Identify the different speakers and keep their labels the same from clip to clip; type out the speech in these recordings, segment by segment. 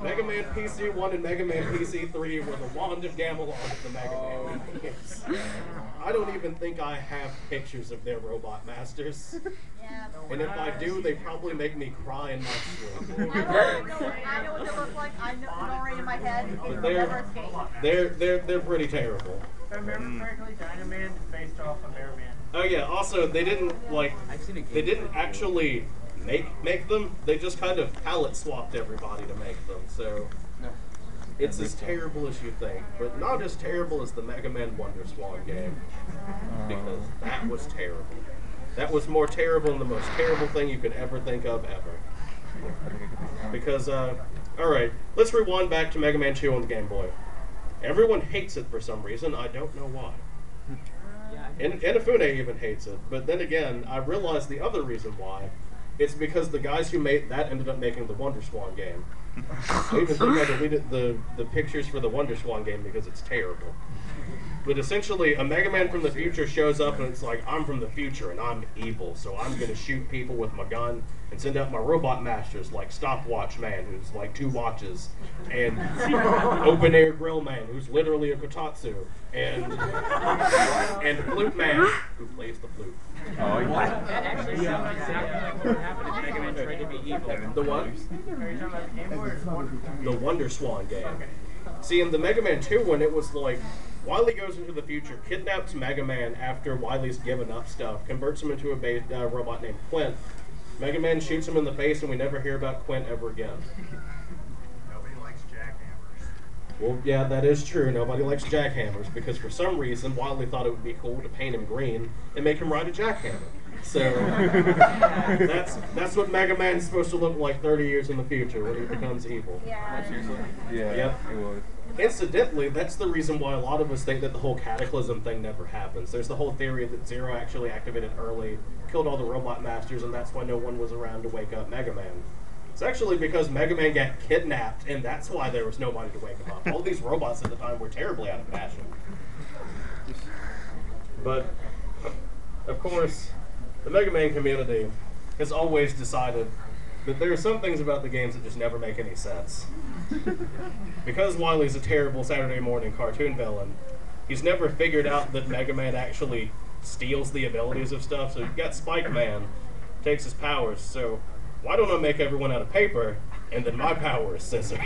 Speaker 1: Mega Man PC 1 and Mega Man PC 3 were the wand of Gamelon of the Mega Man games. I don't even think I have pictures of their robot masters.
Speaker 2: Yeah.
Speaker 1: And if I do, they probably make me cry in my sleep.
Speaker 2: I know what they look like. I know it's already in my head. It
Speaker 1: But
Speaker 2: will never escape.
Speaker 1: they're pretty terrible.
Speaker 3: If I remember correctly, Dynaman based off of Megaman.
Speaker 1: Oh yeah, also they didn't actually make them. They just kind of palette swapped everybody to make them. So it's as terrible as you think, but not as terrible as the Mega Man Wonder Swan game. Because that was terrible. That was more terrible than the most terrible thing you could ever think of ever. Because, alright, let's rewind back to Mega Man 2 on the Game Boy. Everyone hates it for some reason, I don't know why. And Inafune even hates it, but then again, I realized the other reason why. It's because the guys who made that ended up making the Wonder Swan game. I even think I deleted the pictures for the Wonder Swan game because it's terrible. But essentially, a Mega Man from the future shows up and it's like, I'm from the future and I'm evil, so I'm going to shoot people with my gun and send out my robot masters like Stopwatch Man, who's like 2 watches, and Open Air Grill Man, who's literally a kotatsu, and Flute Man, who plays the flute.
Speaker 4: Oh, yeah.
Speaker 3: That actually sounds exactly like what happened in Mega Man trying to be evil.
Speaker 1: The what?
Speaker 3: Are you talking about the Game Boy or the Wonder?
Speaker 1: The Wonder Swan game. See, in the Mega Man 2 one, it was like, Wily goes into the future, kidnaps Mega Man after Wily's given up stuff, converts him into a robot named Quint. Mega Man shoots him in the face, and we never hear about Quint ever again.
Speaker 5: Nobody likes jackhammers.
Speaker 1: Well, yeah, that is true. Nobody likes jackhammers, because for some reason, Wily thought it would be cool to paint him green and make him ride a jackhammer. So, that's what Mega Man is supposed to look like 30 years in the future when he becomes evil.
Speaker 2: Yeah.
Speaker 4: Yeah,
Speaker 1: Yep.
Speaker 4: it was.
Speaker 1: Incidentally, that's the reason why a lot of us think that the whole Cataclysm thing never happens. There's the whole theory that Zero actually activated early, killed all the robot masters, and that's why no one was around to wake up Mega Man. It's actually because Mega Man got kidnapped, and that's why there was nobody to wake him up. All these robots at the time were terribly out of fashion. But, of course, the Mega Man community has always decided that there are some things about the games that just never make any sense. Because Wily's a terrible Saturday morning cartoon villain, he's never figured out that Mega Man actually steals the abilities of stuff. So you've got Spike Man, takes his powers, so why don't I make everyone out of paper, and then my power is scissors?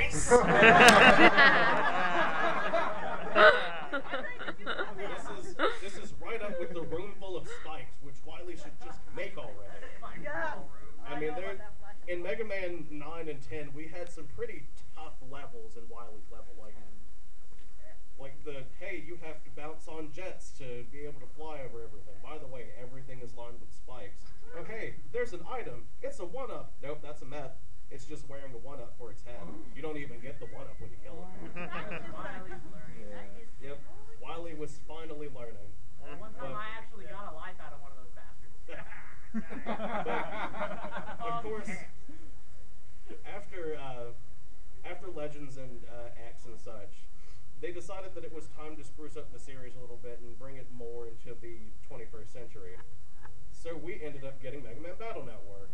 Speaker 1: This is right up with the room full of spikes, which Wily should just make already.
Speaker 2: Yeah.
Speaker 1: I mean, in Mega Man 9 and 10, we had some pretty tough levels in Wily's level. Like the, hey, you have to bounce on jets to be able to fly over everything. By the way, everything is lined with spikes. Oh, hey, there's an item. It's a 1-up. Nope, that's a Met. It's just wearing a 1-up for its head. You don't even get the 1-up when you kill it. Yep, Wily was finally learning.
Speaker 3: One time I actually got a life out of one of those bastards.
Speaker 1: But, of course, after Legends and X and such, they decided that it was time to spruce up the series a little bit and bring it more into the 21st century. So we ended up getting Mega Man Battle Network.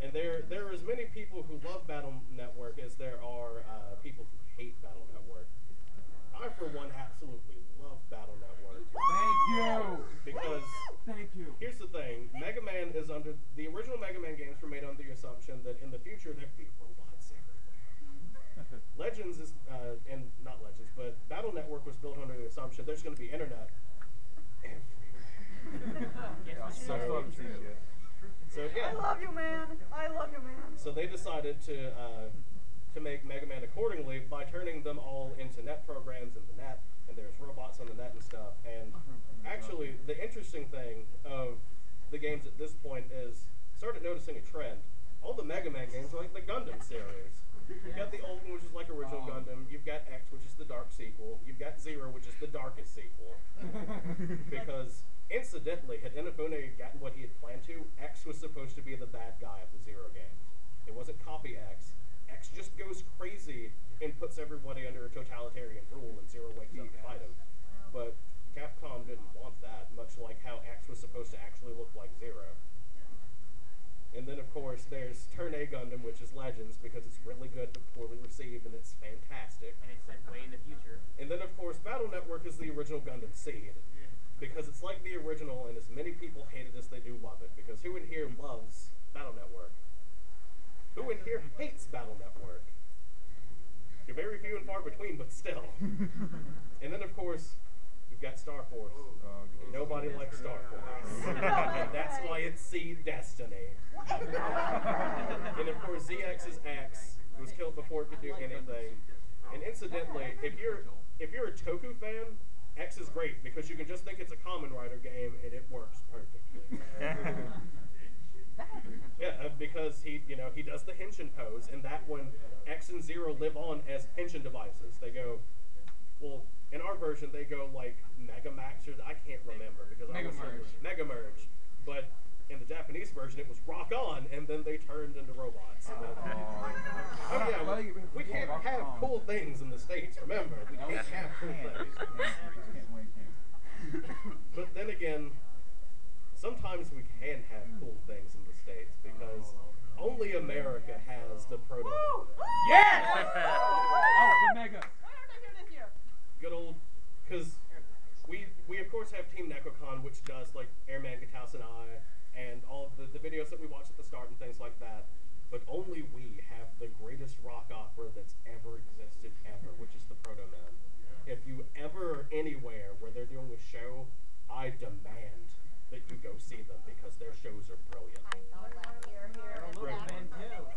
Speaker 1: And there are as many people who love Battle Network as there are people who hate Battle Network. I, for one, absolutely love Battle Network.
Speaker 4: Thank you!
Speaker 1: Because,
Speaker 4: Thank you.
Speaker 1: here's the thing, Mega Man is under, the original Mega Man games were made under the assumption that in the future there'd be robots everywhere. Legends is, and not Legends, but Battle Network was built under the assumption there's going to be internet everywhere. So yeah.
Speaker 2: I love you, man. I love you, man.
Speaker 1: So they decided to make Mega Man accordingly by turning them all into net programs in the net, and there's robots on the net and stuff. And actually, the interesting thing of the games at this point is started noticing a trend. All the Mega Man games are like the Gundam series. You've got the old one, which is like original Gundam. You've got X, which is the dark sequel. You've got Zero, which is the darkest sequel. Because incidentally, had Inafune gotten what he had planned to, X was supposed to be the bad guy of the Zero games. It wasn't copy X. X just goes crazy and puts everybody under a totalitarian rule, and Zero wakes up to fight him. But Capcom didn't want that, much like how X was supposed to actually look like Zero. And then, of course, there's Turn A Gundam, which is Legends, because it's really good but poorly received, and it's fantastic.
Speaker 3: And it's set way in the future.
Speaker 1: And then, of course, Battle Network is the original Gundam Seed, because it's like the original, and as many people hate it as they do love it, because who in here loves Battle Network? Who in here hates Battle Network? You're very few and far between, but still. And then, of course, we've got Star Force. And nobody likes Star Force. And that's why it's Seed Destiny. And of course, ZX is X. It was killed before it could do anything. And incidentally, if you're a Toku fan, X is great because you can just think it's a Kamen Rider game and it works perfectly. Yeah, because he does the henshin pose, and that one, X and Zero live on as henshin devices. They go, well, in our version, they go like Mega Max, or I can't remember because I was Mega Merge. But in the Japanese version, it was Rock On, and then they turned into robots. Oh yeah, we can't have cool things in the States. Remember, we can't have cool things. But then again, sometimes we can have cool things in the States because only America has the proto.
Speaker 4: Yes! Oh, the Mega.
Speaker 2: Why aren't I here this year?
Speaker 1: Good old, because we of course have Team Necrocon, which does like Airman Gataus and I, and all of the videos that we watch at the start and things like that. But only we have the greatest rock opera that's ever existed ever, which is the Proto Man. If you ever are anywhere where they're doing a show, I demand that you go see them because their shows are brilliant.
Speaker 2: I thought last year here.
Speaker 3: Little man too.